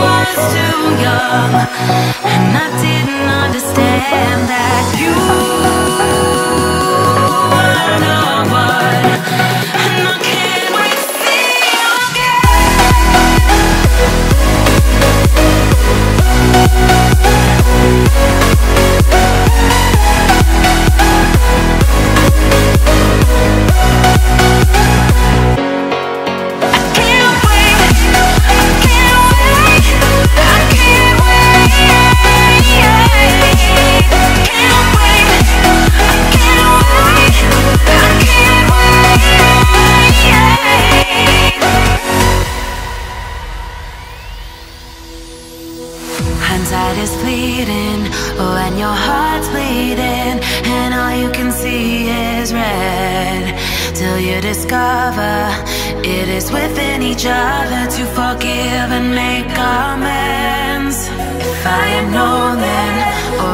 was too young, and I didn't understand that you were no one, and I can't wait to see you hindsight is fleeting when your heart's bleeding and all you can see is red, till you discover it is within each other to forgive and make amends. If I had known then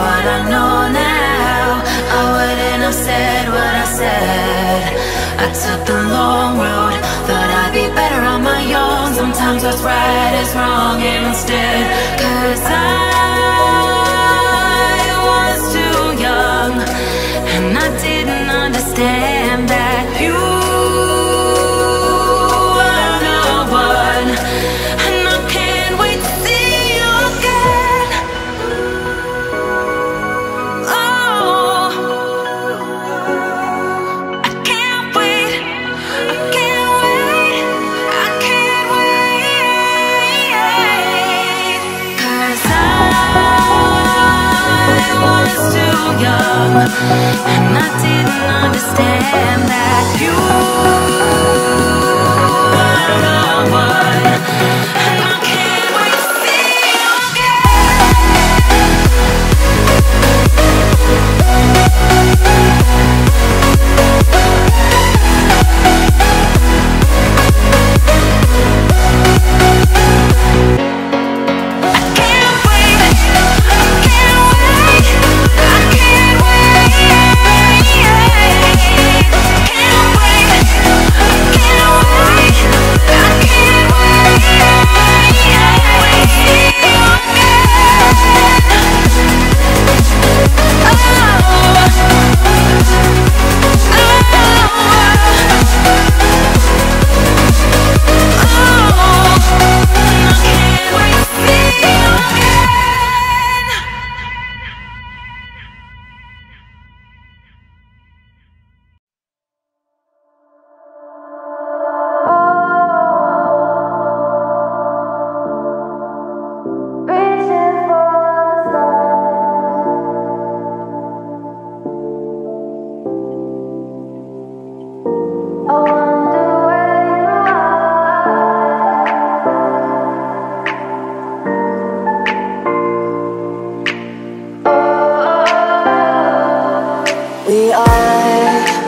what I know now, I wouldn't have said what I said. I took the long road, thought I'd be better on my own. Sometimes what's right is wrong instead, 'cause I was too young, and I didn't understand that you were no one, and I can't wait to see you again. Oh, I can't wait, I can't wait, I can't wait, 'cause I was too young, and I didn't understand that you were no one, and I can't wait to see you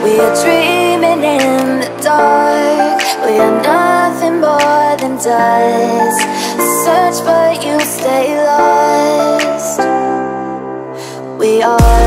We are dreaming in the dark. We are nothing more than dust. Search but you stay lost. We are